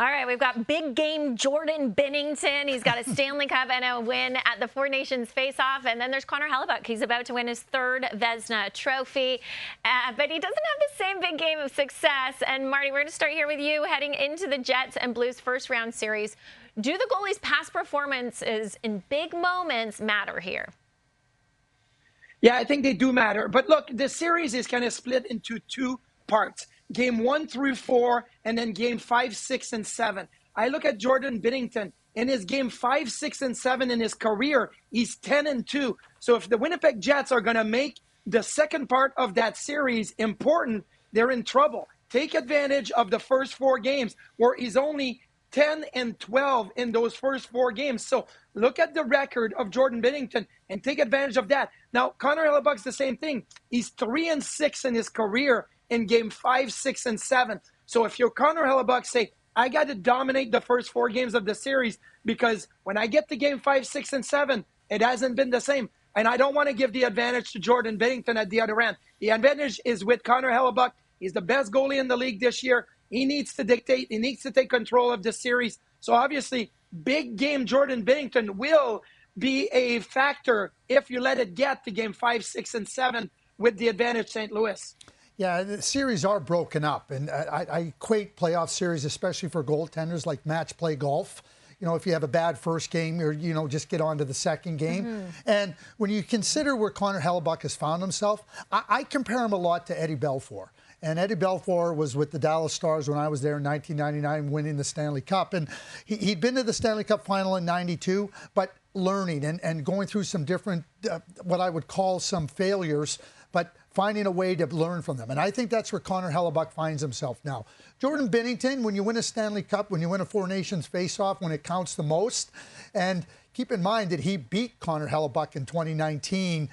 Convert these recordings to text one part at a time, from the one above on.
All right, we've got big game Jordan Binnington. He's got a Stanley Cup and a win at the Four Nations face-off. And then there's Connor Hellebuyck. He's about to win his third Vezina trophy. But he doesn't have the same big game of success. And Marty, we're going to start here with you heading into the Jets and Blues first round series. Do the goalies' past performances in big moments matter here? Yeah, I think they do matter. But look, the series is kind of split into two parts. Game 1 through 4, and then game 5, 6, and 7. I look at Jordan Binnington. In his game 5, 6, and 7 in his career, he's 10-2. So if the Winnipeg Jets are going to make the second part of that series important, they're in trouble. Take advantage of the first 4 games where he's only 10-12 in those first 4 games. So look at the record of Jordan Binnington and take advantage of that. Now, Connor Hellebuyck's the same thing. He's 3-6 in his career in game 5, 6, and 7. So if you're Connor Hellebuyck, say, I got to dominate the first 4 games of the series because when I get to game 5, 6, and 7, it hasn't been the same. And I don't want to give the advantage to Jordan Binnington at the other end. The advantage is with Connor Hellebuyck. He's the best goalie in the league this year. He needs to dictate. He needs to take control of the series. So obviously, big game Jordan Binnington will be a factor if you let it get to game 5, 6, and 7 with the advantage St. Louis. Yeah, the series are broken up, and I equate playoff series, especially for goaltenders, like match play golf. You know, if you have a bad first game, or, you know, just get on to the second game. Mm-hmm. And when you consider where Connor Hellebuyck has found himself, I compare him a lot to Eddie Belfour. And Eddie Belfour was with the Dallas Stars when I was there in 1999, winning the Stanley Cup. And he'd been to the Stanley Cup final in '92, but learning and going through some different, what I would call some failures, but finding a way to learn from them. And I think that's where Connor Hellebuyck finds himself now. Jordan Binnington, when you win a Stanley Cup, when you win a Four Nations face-off, when it counts the most, and keep in mind that he beat Connor Hellebuyck in 2019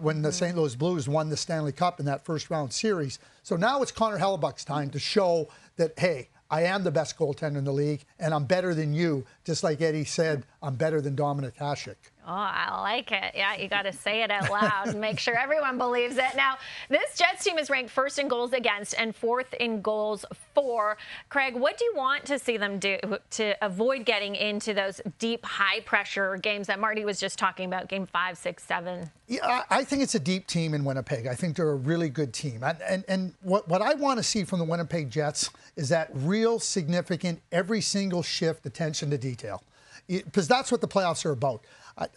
when the St. Louis Blues won the Stanley Cup in that first-round series. So now it's Connor Hellebuyck's time to show that, hey, I am the best goaltender in the league, and I'm better than you. Just like Eddie said, I'm better than Dominic Hasek. Oh, I like it. Yeah, you got to say it out loud and make sure everyone believes it. Now, this Jets team is ranked first in goals against and fourth in goals for. Craig, what do you want to see them do to avoid getting into those deep, high-pressure games that Marty was just talking about, game 5, 6, 7? Yeah, I think it's a deep team in Winnipeg. I think they're a really good team. And what I want to see from the Winnipeg Jets is that real significant, every single shift, attention to detail. Because that's what the playoffs are about.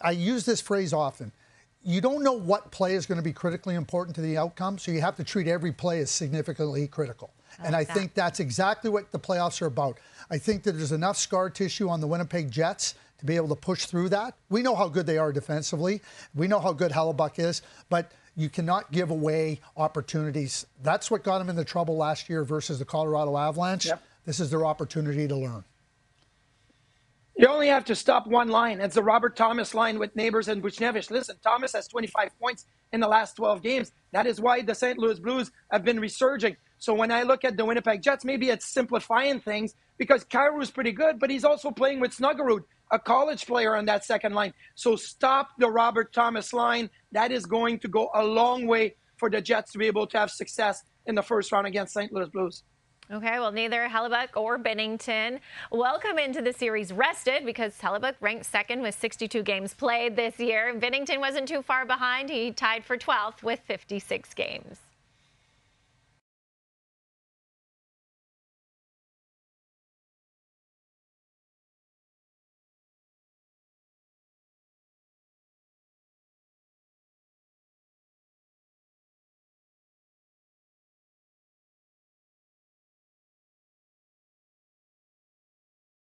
I use this phrase often. You don't know what play is going to be critically important to the outcome, so you have to treat every play as significantly critical. And I think that's exactly what the playoffs are about. I think that there's enough scar tissue on the Winnipeg Jets to be able to push through that. We know how good they are defensively. We know how good Hellebuyck is, but you cannot give away opportunities. That's what got them into trouble last year versus the Colorado Avalanche. Yep. This is their opportunity to learn. You only have to stop one line. It's the Robert Thomas line with Neighbors and Buchnevich. Listen, Thomas has 25 points in the last 12 games. That is why the St. Louis Blues have been resurging. So when I look at the Winnipeg Jets, maybe it's simplifying things because Kairu's pretty good, but he's also playing with Snuggerud, a college player on that second line. So stop the Robert Thomas line. That is going to go a long way for the Jets to be able to have success in the first round against St. Louis Blues. Okay, well, neither Hellebuyck or Binnington will come into the series rested because Hellebuyck ranked second with 62 games played this year. Binnington wasn't too far behind. He tied for 12th with 56 games.